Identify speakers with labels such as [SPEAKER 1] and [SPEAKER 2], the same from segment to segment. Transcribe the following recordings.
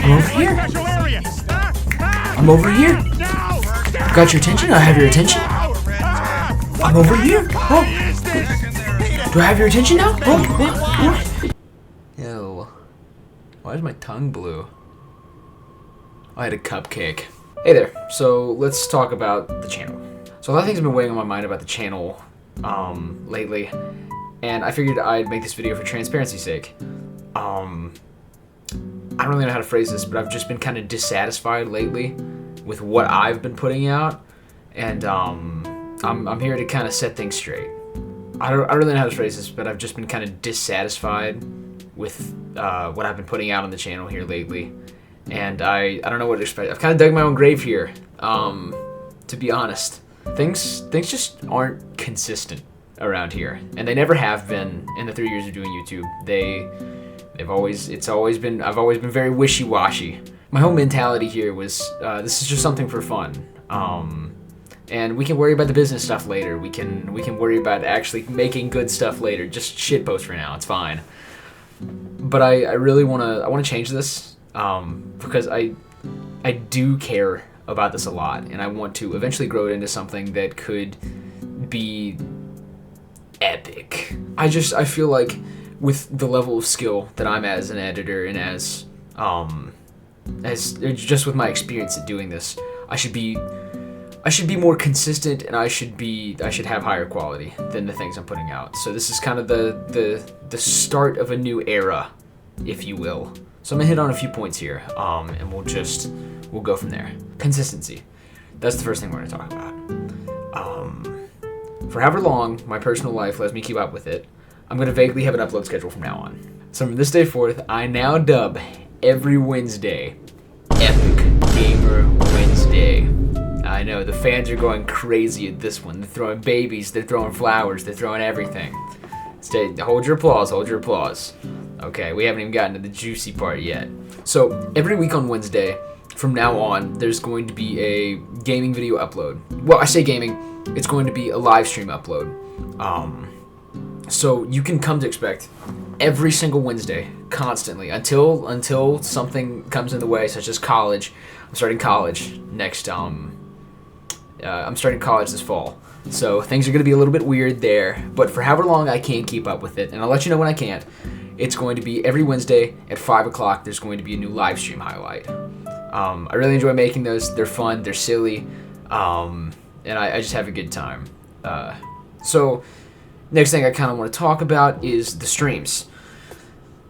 [SPEAKER 1] I'm over here. I'm over here. Got your attention? I have your attention. I'm over here. Oh. Do I have your attention now? Oh. Ew. Why is my tongue blue? I had a cupcake. Hey there. So let's talk about the channel. So a lot of things have been weighing on my mind about the channel lately, and I figured I'd make this video for transparency's sake. I don't really know how to phrase this, but I've just been kind of dissatisfied lately with what I've been putting out, and I'm here to kind of set things straight. I don't really know how to phrase this, but I've just been kind of dissatisfied with what I've been putting out on the channel here lately, and I don't know what to expect. I've kind of dug my own grave here, to be honest. Things just aren't consistent around here, and they never have been in the 3 years of doing YouTube. I've always been very wishy-washy. My whole mentality here was this is just something for fun, and we can worry about the business stuff later. We can worry about actually making good stuff later. Just shitpost for now. It's fine. But I really wanna change this because I do care about this a lot, and I want to eventually grow it into something that could be epic. I feel like with the level of skill that I'm as an editor and as just with my experience at doing this, I should be more consistent, and I should have higher quality than the things I'm putting out. So this is kind of the start of a new era, if you will. So I'm gonna hit on a few points here, and we'll go from there. Consistency. That's the first thing we're gonna talk about. For however long my personal life lets me keep up with it, I'm gonna vaguely have an upload schedule from now on. So from this day forth, I now dub every Wednesday Epic Gamer Wednesday. I know, the fans are going crazy at this one. They're throwing babies, they're throwing flowers, they're throwing everything. Hold your applause, hold your applause. Okay, we haven't even gotten to the juicy part yet. So every week on Wednesday, from now on, there's going to be a gaming video upload. Well, I say gaming, it's going to be a live stream upload. So you can come to expect every single Wednesday, constantly, until something comes in the way, such as college. I'm starting college next, I'm starting college this fall. So things are going to be a little bit weird there, but for however long I can keep up with it, and I'll let you know when I can't, it's going to be every Wednesday at 5 o'clock, there's going to be a new live stream highlight. I really enjoy making those. They're fun, they're silly, and I just have a good time. So next thing I kind of want to talk about is the streams.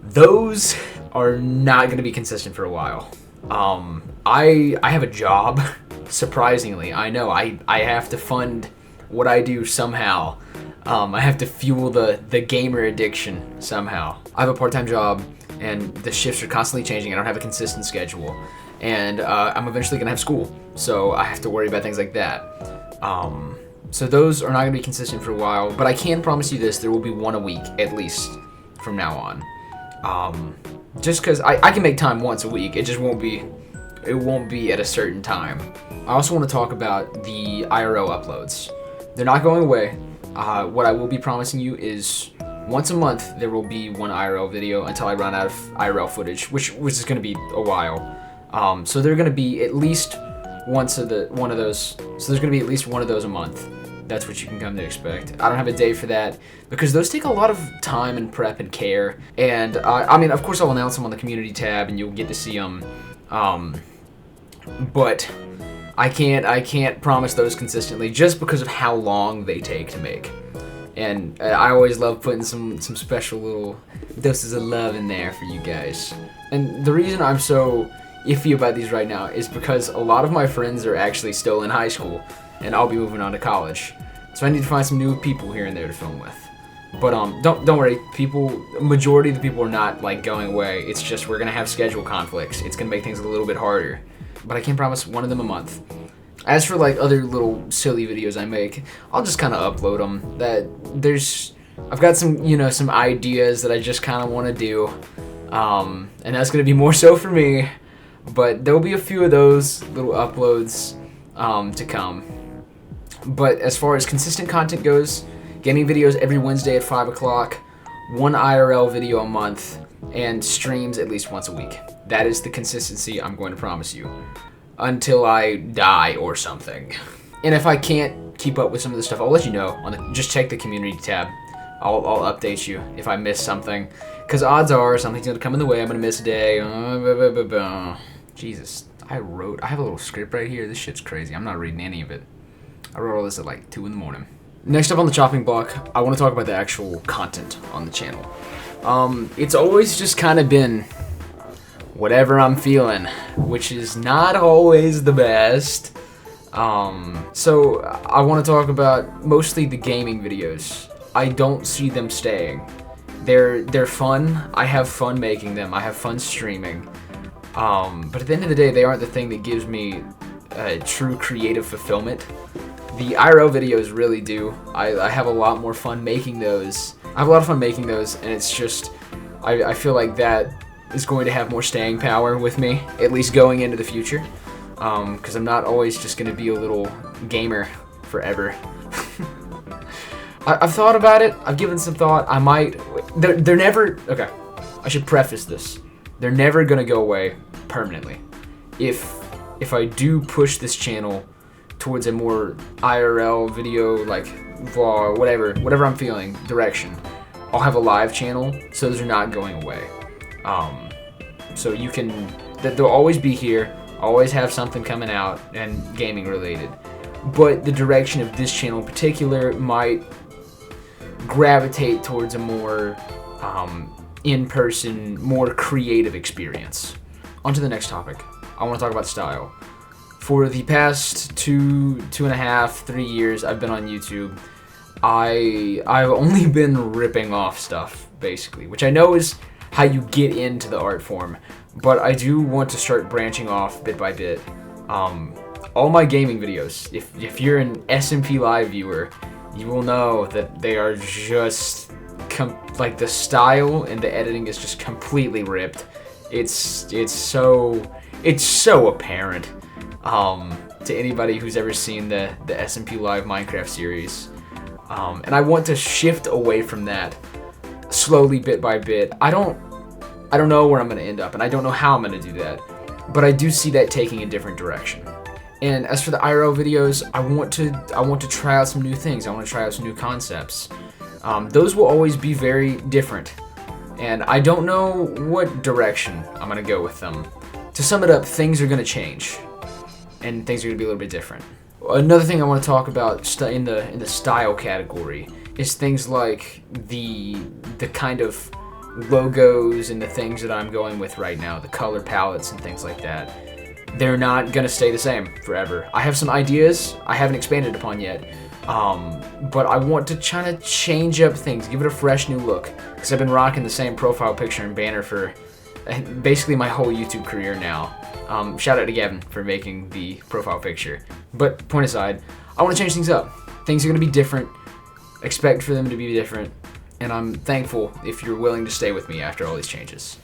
[SPEAKER 1] Those are not going to be consistent for a while. I have a job, surprisingly. I know, I have to fund what I do somehow. I have to fuel the gamer addiction somehow. I have a part-time job, and the shifts are constantly changing. I don't have a consistent schedule, and I'm eventually going to have school, so I have to worry about things like that. So those are not going to be consistent for a while, but I can promise you this, there will be one a week, at least, from now on. Just because I can make time once a week, it won't be at a certain time. I also want to talk about the IRL uploads. They're not going away. What I will be promising you is once a month there will be one IRL video until I run out of IRL footage, which is going to be a while. So they're going to be at least one of those. So there's going to be at least one of those a month. That's what you can come to expect. I don't have a day for that because those take a lot of time and prep and care. And I mean, of course, I'll announce them on the community tab, and you'll get to see them. But I can't promise those consistently just because of how long they take to make. And I always love putting some special little doses of love in there for you guys. And the reason I'm so iffy about these right now is because a lot of my friends are actually still in high school, and I'll be moving on to college. So I need to find some new people here and there to film with. But don't worry, majority of the people are not like going away. It's just we're gonna have schedule conflicts. It's gonna make things a little bit harder. But I can promise one of them a month. As for like other little silly videos I make, I'll just kind of upload them. I've got some ideas that I just kind of want to do, and that's gonna be more so for me. But there'll be a few of those little uploads to come. But as far as consistent content goes, getting videos every Wednesday at 5 o'clock, one IRL video a month, and streams at least once a week. That is the consistency I'm going to promise you. Until I die or something. And if I can't keep up with some of the stuff, I'll let you know. Just check the community tab. I'll update you if I miss something. Because odds are something's going to come in the way. I'm going to miss a day. Jesus. I have a little script right here. This shit's crazy. I'm not reading any of it. I wrote all this at like 2 in the morning. Next up on the chopping block, I want to talk about the actual content on the channel. It's always just kind of been whatever I'm feeling, which is not always the best. So I want to talk about mostly the gaming videos. I don't see them staying. They're fun. I have fun making them. I have fun streaming. But at the end of the day, they aren't the thing that gives me true creative fulfillment. The IRL videos really do. I have a lot more fun making those. I have a lot of fun making those, and it's just, I feel like that is going to have more staying power with me, at least going into the future. Because I'm not always just going to be a little gamer forever. I've thought about it. I've given some thought. I might. They're never. Okay. I should preface this. They're never gonna go away permanently. If I do push this channel towards a more IRL video, like vlog, whatever I'm feeling direction, I'll have a live channel. So those are not going away. So you can. They'll always be here. Always have something coming out and gaming related. But the direction of this channel in particular might gravitate towards a more in-person, more creative experience. On to the next topic. I want to talk about style. For the past 2.5, 3 years I've been on YouTube, I've only been ripping off stuff, basically, which I know is how you get into the art form, but I do want to start branching off bit by bit. All my gaming videos, if you're an SMP Live viewer, you will know that they are just like the style and the editing is just completely ripped. It's so apparent to anybody who's ever seen the SMP Live Minecraft series. And I want to shift away from that slowly, bit by bit. I don't know where I'm going to end up, and I don't know how I'm going to do that, but I do see that taking a different direction. And as for the IRL videos, I want to try out some new things. I want to try out some new concepts. Those will always be very different, and I don't know what direction I'm going to go with them. To sum it up, things are going to change, and things are going to be a little bit different. Another thing I want to talk about in the style category is things like the kind of logos and the things that I'm going with right now, the color palettes and things like that. They're not gonna stay the same forever. I have some ideas I haven't expanded upon yet, but I want to try to change up things, give it a fresh new look, because I've been rocking the same profile picture and banner for basically my whole YouTube career now. Shout out to Gavin for making the profile picture. But point aside, I want to change things up. Things are gonna be different. Expect for them to be different, and I'm thankful if you're willing to stay with me after all these changes.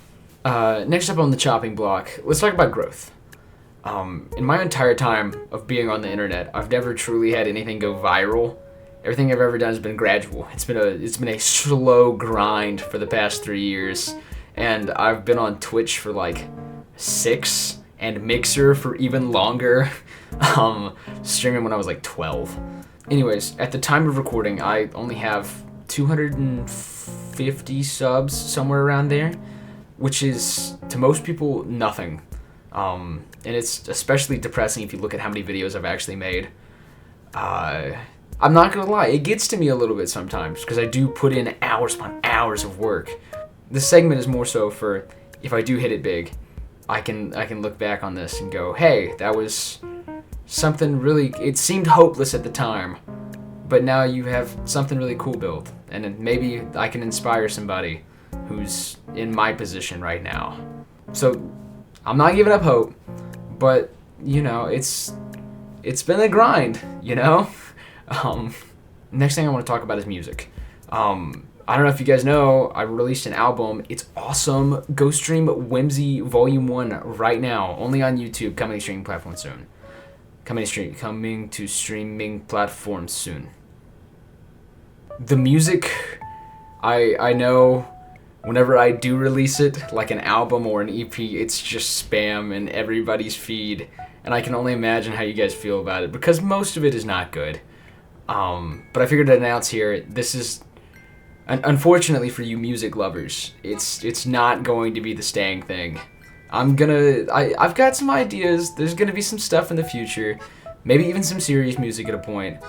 [SPEAKER 1] Next up on the chopping block, let's talk about growth. In my entire time of being on the internet, I've never truly had anything go viral. Everything I've ever done has been gradual. It's been a slow grind for the past 3 years, and I've been on Twitch for like 6, and Mixer for even longer. Streaming when I was like 12. Anyways, at the time of recording, I only have 250 subs, somewhere around there, which is, to most people, nothing. And it's especially depressing if you look at how many videos I've actually made. I'm not gonna lie, it gets to me a little bit sometimes, because I do put in hours upon hours of work. This segment is more so for, if I do hit it big, I can look back on this and go, hey, that was something really, it seemed hopeless at the time, but now you have something really cool built, and then maybe I can inspire somebody who's in my position right now. So I'm not giving up hope, but you know, it's been a grind, you know. Next thing I want to talk about is music. I don't know if you guys know, I released an album. It's awesome. Go stream Whimsy Volume 1 right now, only on YouTube, coming to streaming platform soon. Coming to streaming platforms soon. The music, I know whenever I do release it, like an album or an EP, it's just spam in everybody's feed, and I can only imagine how you guys feel about it, because most of it is not good. But I figured to announce here, this is, unfortunately for you music lovers, it's not going to be the staying thing. I've got some ideas. There's gonna be some stuff in the future, maybe even some serious music at a point,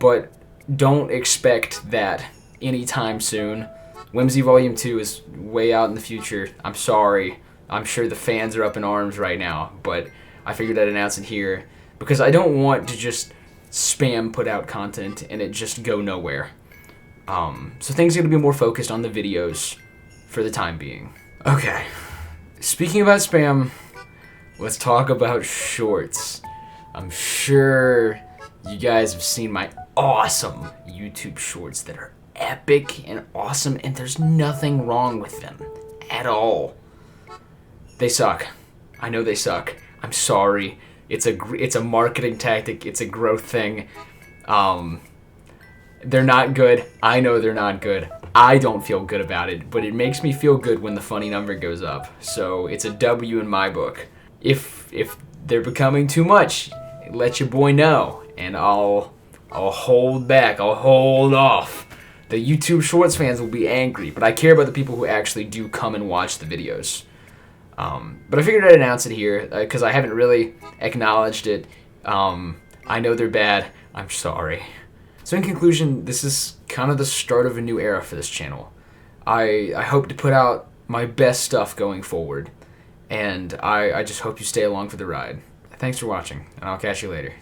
[SPEAKER 1] but don't expect that anytime soon. Whimsy Volume 2 is way out in the future. I'm sorry. I'm sure the fans are up in arms right now, but I figured I'd announce it here because I don't want to just spam put out content and it just go nowhere. So things are going to be more focused on the videos for the time being. Okay. Speaking about spam, let's talk about shorts. I'm sure you guys have seen my awesome YouTube shorts that are epic and awesome, and there's nothing wrong with them at all. They suck. I know they suck. I'm sorry. It's a marketing tactic. It's a growth thing. They're not good. I know they're not good. I don't feel good about it, but it makes me feel good when the funny number goes up. So it's a W in my book. If they're becoming too much, let your boy know, and I'll hold back. I'll hold off. The YouTube Shorts fans will be angry, but I care about the people who actually do come and watch the videos. But I figured I'd announce it here because I haven't really acknowledged it. I know they're bad. I'm sorry. So in conclusion, this is kind of the start of a new era for this channel. I hope to put out my best stuff going forward, and I just hope you stay along for the ride. Thanks for watching, and I'll catch you later.